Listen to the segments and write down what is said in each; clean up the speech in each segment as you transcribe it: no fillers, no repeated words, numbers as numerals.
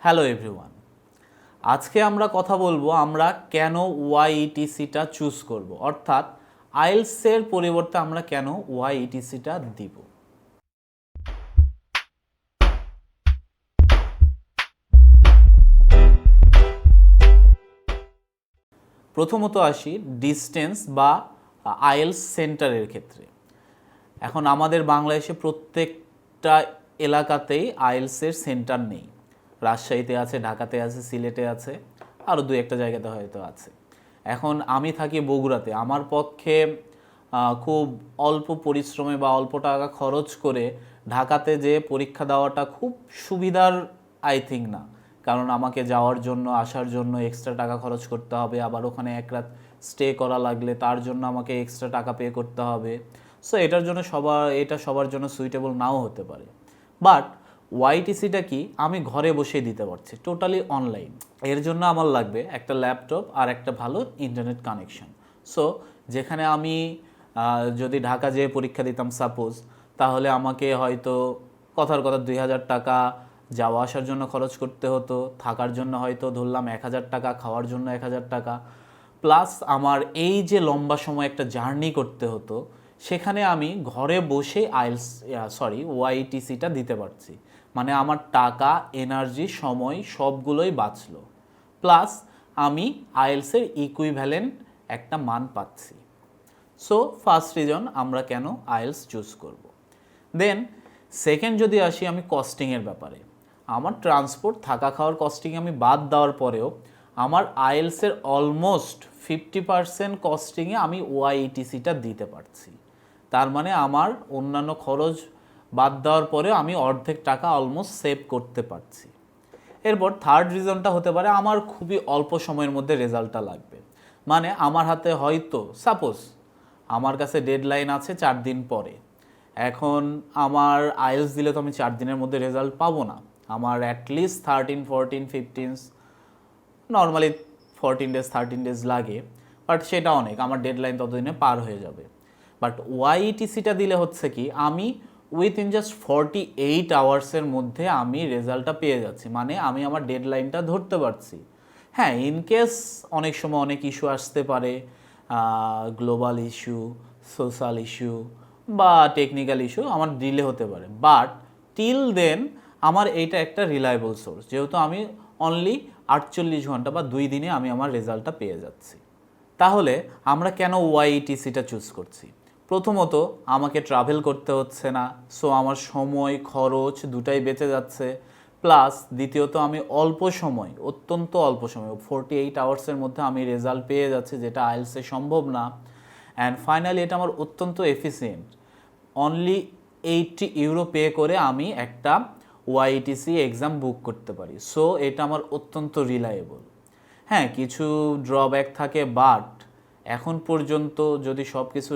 Hello everyone, আজকে আমরা কথা বলবো আমরা কেন ওয়াইইটিসিটা চুজ করব, অর্থাৎ আইএলটিএসের পরিবর্তে আমরা কেন ওয়াইইটিসিটা দিব। প্রথমত আসি ডিস্টেন্স বা আইএলটিএস সেন্টারের ক্ষেত্রে। এখন আমাদের বাংলাদেশে প্রত্যেকটা এলাকাতেই আইএলটিএসের সেন্টার নেই। রাজশাহীতে আছে, ঢাকাতে আছে, সিলেটে আছে, আরও দু একটা জায়গাতে হয়তো আছে। এখন আমি থাকি বগুড়াতে, আমার পক্ষে খুব অল্প পরিশ্রমে বা অল্প টাকা খরচ করে ঢাকাতে যে পরীক্ষা দেওয়াটা খুব সুবিধার আই থিঙ্ক না, কারণ আমাকে যাওয়ার জন্য আসার জন্য এক্সট্রা টাকা খরচ করতে হবে, আবার ওখানে এক রাত স্টে করা লাগলে তার জন্য আমাকে এক্সট্রা টাকা পে করতে হবে। সো এটার জন্য এটা সবার জন্য সুইটেবল নাও হতে পারে। বাট ওয়াইটিসিটা কি, আমি ঘরে বসেই দিতে পারছি, টোটালি অনলাইন। এর জন্য আমার লাগবে একটা ল্যাপটপ আর একটা ভালো ইন্টারনেট কানেকশন। সো যেখানে আমি যদি ঢাকা যেয়ে পরীক্ষা দিতাম সাপোজ, তাহলে আমাকে হয়তো কথার কথা 2000 টাকা যাওয়া আসার জন্য খরচ করতে হতো, থাকার জন্য হয়তো ধরলাম 1000 টাকা, খাওয়ার জন্য 1000 টাকা, প্লাস আমার এই যে লম্বা সময় একটা জার্নি করতে হতো, সেখানে আমি ঘরে বসে ওয়াইটিসিটা দিতে পারছি। মানে আমার টাকা, এনার্জি, সময় সবগুলোই বাঁচলো, প্লাস আমি আইএলটিএসের ইকুইভ্যালেন্ট একটা মান পাচ্ছি। সো ফার্স্ট রিজন আমরা কেন আইএলটিএস চুজ করব। দেন সেকেন্ড যদি আসি আমি কস্টিংয়ের ব্যাপারে, আমার ট্রান্সপোর্ট, থাকা খাওয়ার কস্টিং আমি বাদ দেওয়ার পরেও আমার আইএলটিএসের অলমোস্ট 50% কস্টিংয়ে আমি ওয়াইইটিসিটা দিতে পারছি। তার মানে আমার অন্যান্য খরচ বাদ দেওয়ার পরেও আমি অর্ধেক টাকা অলমোস্ট সেভ করতে পারছি। এরপর থার্ড রিজনটা হতে পারে আমার খুবই অল্প সময়ের মধ্যে রেজাল্টটা লাগবে। মানে আমার হাতে হয়তো সাপোজ আমার কাছে ডেডলাইন আছে 4 দিন পরে। এখন আমার আইএলটিএস দিলে তো আমি 4 দিনের মধ্যে রেজাল্ট পাবো না, আমার অ্যাটলিস্ট 13, 14, 15, নর্মালি 14 ডেজ 13 ডেজ লাগে, বাট সেটা অনেক, আমার ডেডলাইন ততদিনে পার হয়ে যাবে। বাট ওয়াইইটিসিটা দিলে হচ্ছে কি, আমি উইথিন জাস্ট 48 আওয়ার্সের মধ্যে আমি রেজাল্টটা পেয়ে যাচ্ছি। মানে আমি আমার ডেডলাইনটা ধরতে পারছি। হ্যাঁ, ইনকেস অনেক সময় অনেক ইস্যু আসতে পারে, গ্লোবাল ইস্যু, সোশ্যাল ইস্যু বা টেকনিক্যাল ইস্যু, আমার ডিলে হতে পারে। বাট টিল দেন আমার এইটা একটা রিলায়েবল সোর্স, যেহেতু আমি অনলি 48 ঘন্টা বা 2 দিনে আমি আমার রেজাল্টটা পেয়ে যাচ্ছি। তাহলে আমরা কেন ওয়াইইটিসিটা চুজ করছি? প্রথমত আমাকে ট্রাভেল করতে হচ্ছে না, সো আমার সময় খরচ দুটাই বেঁচে যাচ্ছে। প্লাস দ্বিতীয়ত আমি অত্যন্ত অল্প সময় 48 আওয়ার্সের মধ্যে আমি রেজাল্ট পেয়ে যাচ্ছি, যেটা আইএলটিএসে সম্ভব না। অ্যান্ড ফাইনালি এটা আমার অত্যন্ত এফিসিয়েন্ট, অনলি 80 ইউরো পে করে আমি একটা ওয়াইইটিসি এক্সাম বুক করতে পারি। সো এটা আমার অত্যন্ত রিলায়েবল। হ্যাঁ, কিছু ড্রব্যাক থাকে, বাট এখন পর্যন্ত যদি সব কিছু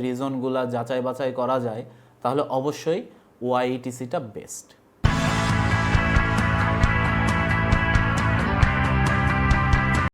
রিজনগুলো যাচাই বাছাই করা যায়, তাহলে অবশ্যই ওয়াইইটিসিটা বেস্ট।